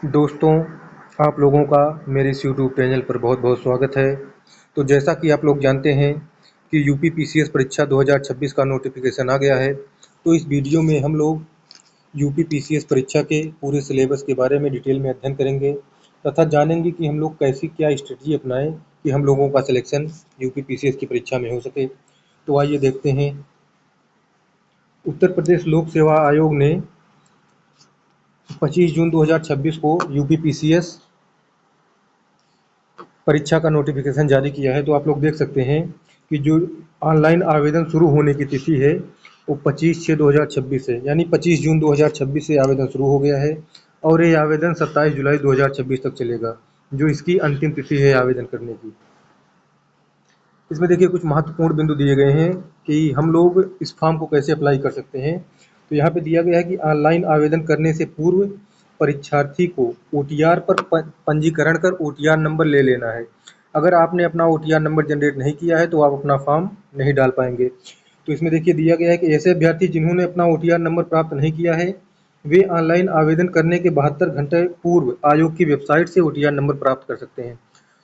दोस्तों, आप लोगों का मेरे इस यूट्यूब चैनल पर बहुत-बहुत स्वागत है। तो जैसा कि आप लोग जानते हैं कि यूपी पीसीएस परीक्षा 2026 का नोटिफ़िकेशन आ गया है। तो इस वीडियो में हम लोग यूपी पीसीएस परीक्षा के पूरे सिलेबस के बारे में डिटेल में अध्ययन करेंगे तथा जानेंगे कि हम लोग कैसी क्या स्ट्रेटजी अपनाएँ कि हम लोगों का सिलेक्शन यूपी पीसीएस की परीक्षा में हो सके। तो आइए देखते हैं। उत्तर प्रदेश लोक सेवा आयोग ने 25 जून 2026 को यूपी पीसीएस परीक्षा का नोटिफिकेशन जारी किया है। तो आप लोग देख सकते हैं कि जो ऑनलाइन आवेदन शुरू होने की तिथि है वो 25/6/2026 है, यानी 25 जून 2026 से आवेदन शुरू हो गया है और ये आवेदन 27 जुलाई 2026 तक चलेगा, जो इसकी अंतिम तिथि है आवेदन करने की। इसमें देखिए कुछ महत्वपूर्ण बिंदु दिए गए हैं कि हम लोग इस फॉर्म को कैसे अप्लाई कर सकते हैं। तो यहाँ पे दिया गया है कि ऑनलाइन आवेदन करने से पूर्व परीक्षार्थी को ओटीआर पर पंजीकरण कर ओटीआर नंबर ले लेना है। अगर आपने अपना ओटीआर नंबर जनरेट नहीं किया है तो आप अपना फॉर्म नहीं डाल पाएंगे। तो इसमें देखिए दिया गया है कि ऐसे अभ्यर्थी जिन्होंने अपना ओटीआर नंबर प्राप्त नहीं किया है वे ऑनलाइन आवेदन करने के 72 घंटे पूर्व आयोग की वेबसाइट से ओटीआर नंबर प्राप्त कर सकते हैं।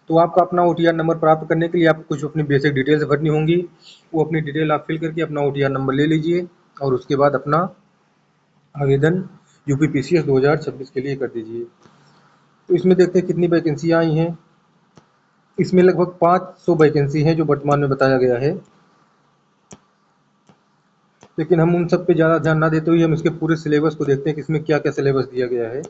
तो आपका अपना ओटीआर नंबर प्राप्त करने के लिए आपको कुछ अपनी बेसिक डिटेल्स भरनी होंगी। वो अपनी डिटेल आप फिल करके अपना ओटीआर नंबर ले लीजिए और उसके बाद अपना आवेदन यूपी पीसीएस 2026 के लिए कर दीजिए। तो इसमें देखते हैं कितनी वैकेंसियाँ आई हैं। इसमें लगभग 500 वैकेंसी हैं जो वर्तमान में बताया गया है, लेकिन हम उन सब पे ज़्यादा ध्यान ना देते हुए हम इसके पूरे सिलेबस को देखते हैं कि इसमें क्या क्या सिलेबस दिया गया है।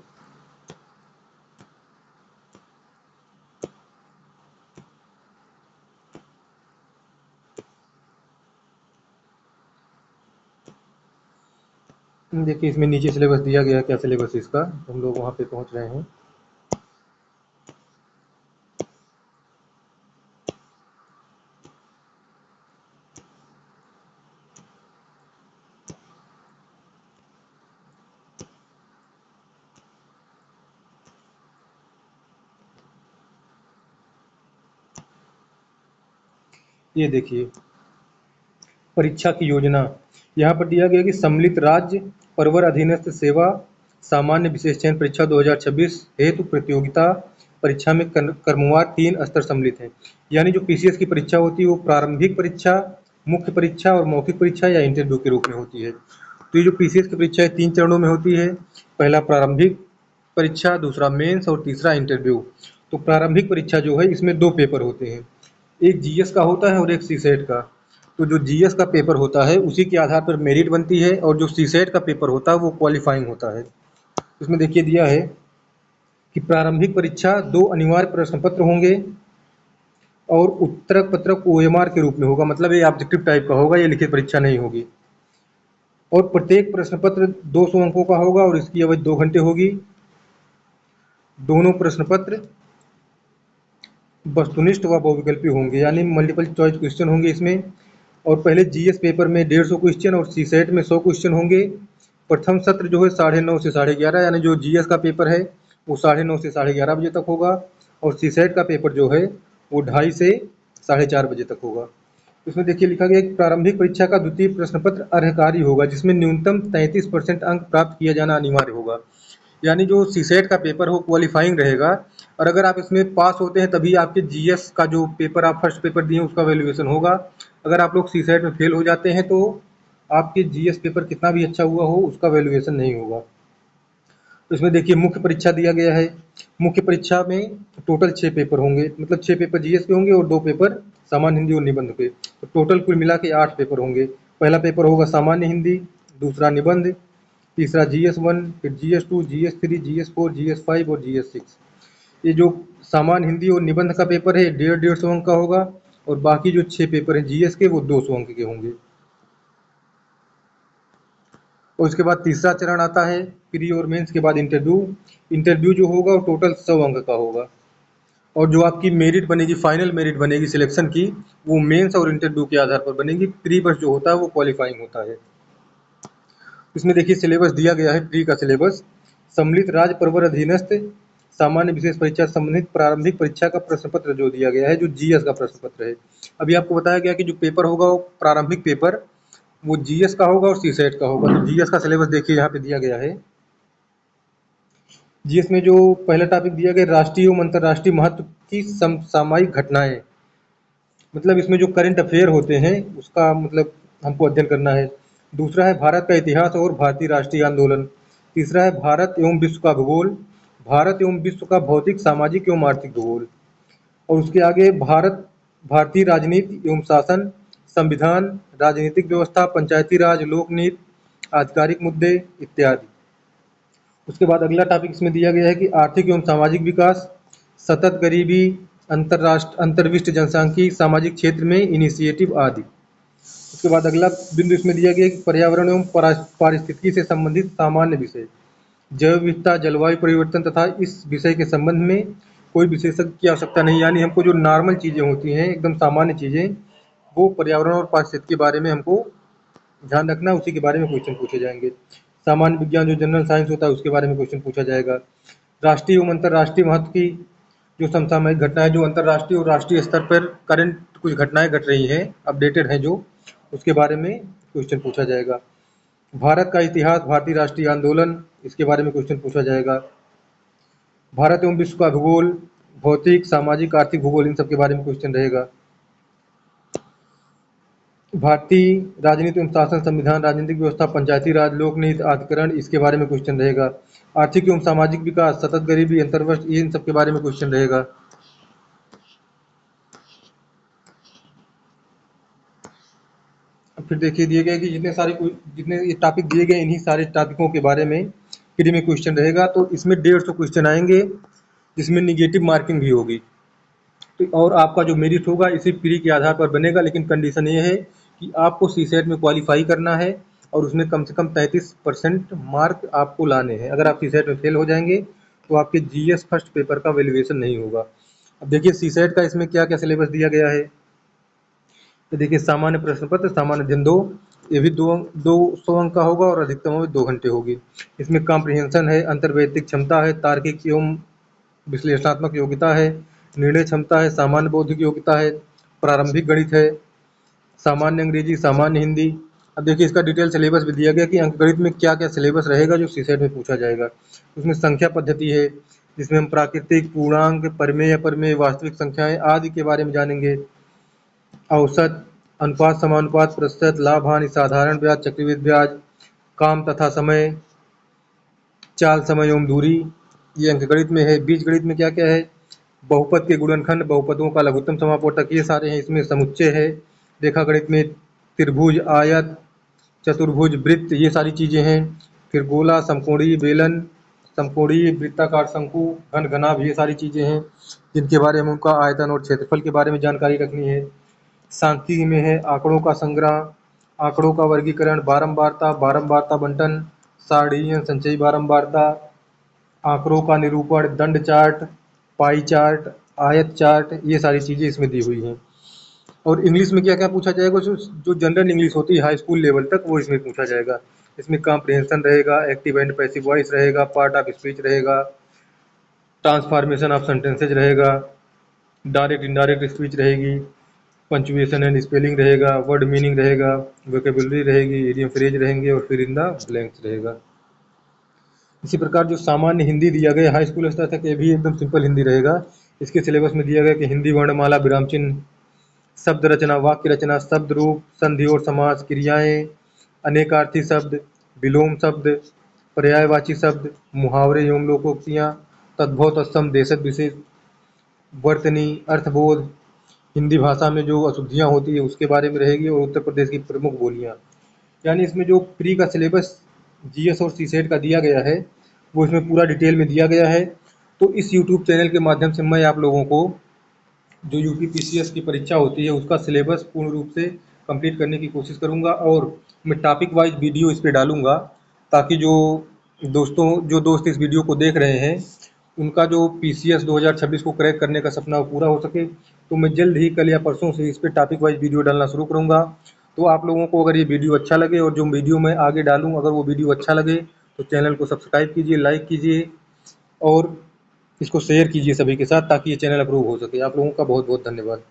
देखिए इसमें नीचे सिलेबस दिया गया है, क्या सिलेबस इसका, हम लोग वहाँ पे पहुँच रहे हैं। ये देखिए परीक्षा की योजना यहाँ पर दिया गया कि सम्मिलित राज्य प्रवर अधीनस्थ सेवा सामान्य विशेष चयन परीक्षा 2026 हेतु प्रतियोगिता परीक्षा में क्रमवार 3 स्तर सम्मिलित हैं। यानी जो पीसीएस की परीक्षा होती है वो प्रारंभिक परीक्षा, मुख्य परीक्षा और मौखिक परीक्षा या इंटरव्यू के रूप में होती है। तो ये जो पीसीएस की परीक्षा है 3 चरणों में होती है। पहला प्रारंभिक परीक्षा, दूसरा मेंस और तीसरा इंटरव्यू। तो प्रारंभिक परीक्षा जो है इसमें 2 पेपर होते हैं, एक जीएस का होता है और एक सीसेट का। तो जो जीएस का पेपर होता है उसी के आधार पर मेरिट बनती है और जो सीसेट का पेपर होता है वो क्वालिफाइंग होता है। इसमें देखिए दिया है कि प्रारंभिक परीक्षा 2 अनिवार्य प्रश्न पत्र होंगे और उत्तर पत्रक ओएमआर के रूप में होगा, मतलब ये ऑब्जेक्टिव टाइप का होगा, ये लिखित परीक्षा नहीं होगी। और प्रत्येक प्रश्न पत्र 200 अंकों का होगा और इसकी अवधि 2 घंटे होगी। दोनों प्रश्न पत्र वस्तुनिष्ठ व बहुविकल्पी होंगे, यानी मल्टीपल चॉइस क्वेश्चन होंगे इसमें। और पहले जीएस पेपर में 150 क्वेश्चन और सीसेट में 100 क्वेश्चन होंगे। प्रथम सत्र जो है 9:30 से 11:30, यानी जो जीएस का पेपर है वो 9:30 से 11:30 बजे तक होगा और सीसेट का पेपर जो है वो 2:30 से 4:30 बजे तक होगा। इसमें देखिए लिखा गया कि प्रारंभिक परीक्षा का द्वितीय प्रश्न पत्र अर्हकारी होगा, जिसमें न्यूनतम 33% अंक प्राप्त किया जाना अनिवार्य होगा। यानी जो सीसेट का पेपर हो क्वालिफाइंग रहेगा और अगर आप इसमें पास होते हैं तभी आपके जीएस का जो पेपर आप फर्स्ट पेपर दिए उसका वैल्यूएशन होगा। अगर आप लोग सीसेट में फेल हो जाते हैं तो आपके जीएस पेपर कितना भी अच्छा हुआ हो उसका वैल्यूएशन नहीं होगा। तो इसमें देखिए मुख्य परीक्षा दिया गया है। मुख्य परीक्षा में टोटल 6 पेपर होंगे, मतलब 6 पेपर जीएस के होंगे और 2 पेपर सामान्य हिंदी और निबंध के। तो टोटल कुल मिला के 8 पेपर होंगे। पहला पेपर होगा सामान्य हिंदी, दूसरा निबंध, तीसरा जीएस 1, फिर जीएस 2, जीएस 3, जीएस 4, जीएस 5 और जीएस 6। ये जो सामान्य हिंदी और निबंध का पेपर है 150 अंक का होगा और बाकी जो 6 पेपर हैं जीएस के वो 200 अंक के होंगे। और उसके बाद तीसरा चरण आता है प्री और मेंस के बाद इंटरव्यू। इंटरव्यू जो होगा वो टोटल 100 अंक का होगा और जो आपकी मेरिट बनेगी, फाइनल मेरिट बनेगी सिलेक्शन की, वो मेंस और इंटरव्यू के आधार पर बनेगी। प्री बस जो होता है वो क्वालिफाइंग होता है। इसमें देखिए सिलेबस दिया गया है प्री का सिलेबस। सम्मिलित राज्य प्रवर अधीनस्थ सामान्य विशेष परीक्षा संबंधित प्रारंभिक परीक्षा का प्रश्न पत्र जो दिया गया है, जो जीएस का प्रश्न पत्र है। अभी आपको बताया गया कि जो पेपर होगा वो प्रारंभिक पेपर वो जीएस का होगा और सीसेट का होगा। तो जीएस का सिलेबस देखिए यहाँ पे दिया गया है जीएस में जो पहला टॉपिक दिया गया राष्ट्रीय एवं अंतर्राष्ट्रीय महत्व की समसामयिक घटनाएं, मतलब इसमें जो करंट अफेयर होते हैं उसका मतलब हमको अध्ययन करना है। दूसरा है भारत का इतिहास और भारतीय राष्ट्रीय आंदोलन। तीसरा है भारत एवं विश्व का भूगोल, भारत एवं विश्व का भौतिक सामाजिक एवं आर्थिक भूगोल। और उसके आगे भारतीय राजनीति एवं शासन, संविधान, राजनीतिक व्यवस्था, पंचायती राज, लोकनीति, आधिकारिक मुद्दे इत्यादि। उसके बाद अगला टॉपिक इसमें दिया गया है कि आर्थिक एवं सामाजिक विकास, सतत गरीबी, अंतर्विष्ट जनसांख्यिकी, सामाजिक क्षेत्र में इनिशिएटिव आदि। उसके बाद अगला बिंदु इसमें दिया गया है कि पर्यावरण एवं पारिस्थितिकी से संबंधित सामान्य विषय, जैव विविधता, जलवायु परिवर्तन तथा इस विषय के संबंध में कोई विशेषज्ञ की आवश्यकता नहीं, यानी हमको जो नॉर्मल चीज़ें होती हैं एकदम सामान्य चीज़ें, वो पर्यावरण और पारिस्थितिकी के बारे में हमको ध्यान रखना, उसी के बारे में क्वेश्चन पूछे जाएंगे। सामान्य विज्ञान जो जनरल साइंस होता है उसके बारे में क्वेश्चन पूछा जाएगा। राष्ट्रीय एवं अंतर्राष्ट्रीय महत्व की जो समसामयिक घटनाएं, जो अंतर्राष्ट्रीय और राष्ट्रीय स्तर पर करंट कुछ घटनाएं घट रही हैं, अपडेटेड हैं जो, उसके बारे में क्वेश्चन पूछा जाएगा। भारत का इतिहास, भारतीय राष्ट्रीय आंदोलन, इसके बारे में क्वेश्चन पूछा जाएगा। भारत एवं विश्व का भूगोल, भौतिक, सामाजिक, आर्थिक भूगोल, इन सब के बारे में क्वेश्चन रहेगा। भारतीय राजनीति एवं शासन, संविधान, राजनीतिक व्यवस्था, पंचायती राज, लोकनीति, अधिकरण, इसके बारे में क्वेश्चन रहेगा। आर्थिक एवं सामाजिक विकास, सतत गरीबी, अंतर्वर्ष, इन सब के बारे में क्वेश्चन रहेगा। फिर देखिए दिए गए कि जितने ये टॉपिक दिए गए, इन्हीं सारे टॉपिकों के बारे में प्री में क्वेश्चन रहेगा। तो इसमें 150 क्वेश्चन आएंगे, जिसमें निगेटिव मार्किंग भी होगी। तो और आपका जो मेरिट होगा इसी प्री के आधार पर बनेगा, लेकिन कंडीशन ये है कि आपको सीसेट में क्वालिफाई करना है और उसमें कम से कम 33% मार्क आपको लाने हैं। अगर आप सीसेट में फेल हो जाएंगे तो आपके जीएस फर्स्ट पेपर का वैल्यूएशन नहीं होगा। अब देखिए सीसेट का इसमें क्या क्या सिलेबस दिया गया है। तो देखिए सामान्य प्रश्न पत्र, सामान्य अध्ययन 2, ये भी 200 अंक का होगा और अधिकतम में 2 घंटे होगी। इसमें कॉम्प्रिहेंशन है, अंतर्वैयक्तिक क्षमता है, तार्किक एवं विश्लेषणात्मक योग्यता है, निर्णय क्षमता है, सामान्य बौद्धिक योग्यता है, प्रारंभिक गणित है, सामान्य अंग्रेजी, सामान्य हिंदी। अब देखिए इसका डिटेल सिलेबस भी दिया गया कि अंकगणित में क्या क्या सिलेबस रहेगा जो सीसेट में पूछा जाएगा। उसमें संख्या पद्धति है, जिसमें हम प्राकृतिक, पूर्णांक, परिमेय, अपरिमेय, वास्तविक संख्याएं आदि के बारे में जानेंगे। औसत, अनुपात, समानुपात, प्रतिशत, लाभ हानि, साधारण ब्याज, चक्रवृद्धि ब्याज, काम तथा समय, चाल, समय एवं दूरी, ये अंकगणित में है। बीजगणित में क्या क्या है, बहुपद के गुणनखंड, बहुपदों का लघुत्तम समापवर्तक, ये सारे हैं। इसमें समुच्चय है, रेखागणित में त्रिभुज, आयत, चतुर्भुज, वृत्त, ये सारी चीज़ें हैं। फिर गोला, समकोणीय, बेलन, समकोणीय, वृत्ताकार, शंकु, घन, घनाभ, ये सारी चीज़ें हैं जिनके बारे में उनका आयतन और क्षेत्रफल के बारे में जानकारी रखनी है। सांख्यिकी में है आंकड़ों का संग्रह, आंकड़ों का वर्गीकरण, बारंबारता बंटन, सारणीय संचयी बारंबारता, आंकड़ों का निरूपण, दंड चार्ट, पाई चार्ट, आयत चार्ट, ये सारी चीज़ें इसमें दी हुई हैं। और इंग्लिश में क्या क्या पूछा जाएगा, जो जनरल इंग्लिश होती है हाई स्कूल लेवल तक, वो इसमें पूछा जाएगा। इसमें कॉम्प्रिहेंशन रहेगा, एक्टिव एंड पैसिव वॉइस रहेगा, पार्ट ऑफ स्पीच रहेगा, ट्रांसफॉर्मेशन ऑफ सेंटेंसेज रहेगा, डायरेक्ट इनडायरेक्ट स्पीच रहेगी, पंचुएशन एंड स्पेलिंग रहेगा, वर्ड मीनिंग रहेगा, वोकेबुलरी रहेगी, इडियम फ्रेज रहेंगे और फिर इन द ब्लैंक्स रहेगा। इसी प्रकार जो सामान्य हिंदी दिया गया हाई स्कूल स्तर तक, ये भी एकदम सिंपल हिंदी रहेगा। इसके सिलेबस में दिया गया कि हिंदी वर्णमाला, विराम चिन्ह, शब्द रचना, वाक्य रचना, शब्द रूप, संधि और समास, क्रियाएं, अनेकार्थी शब्द, विलोम शब्द, पर्यायवाची शब्द, मुहावरे एवं लोकोक्तियाँ, तद्भव, तत्सम, देशज विशेष, वर्तनी, अर्थबोध, हिंदी भाषा में जो अशुद्धियाँ होती है उसके बारे में रहेगी, और उत्तर प्रदेश की प्रमुख बोलियाँ। यानी इसमें जो प्री का सिलेबस जीएस और सीसेट का दिया गया है वो इसमें पूरा डिटेल में दिया गया है। तो इस यूट्यूब चैनल के माध्यम से मैं आप लोगों को जो यूपी पीसीएस की परीक्षा होती है उसका सिलेबस पूर्ण रूप से कंप्लीट करने की कोशिश करूंगा, और मैं टॉपिक वाइज वीडियो इस पर डालूंगा, ताकि जो दोस्त इस वीडियो को देख रहे हैं उनका जो पीसीएस 2026 को क्रैक करने का सपना पूरा हो सके। तो मैं जल्द ही कल या परसों से इस पर टॉपिक वाइज वीडियो डालना शुरू करूँगा। तो आप लोगों को अगर ये वीडियो अच्छा लगे और जो वीडियो मैं आगे डालूँ अगर वो वीडियो अच्छा लगे तो चैनल को सब्सक्राइब कीजिए, लाइक कीजिए और इसको शेयर कीजिए सभी के साथ, ताकि ये चैनल अप्रूव हो सके। आप लोगों का बहुत बहुत धन्यवाद।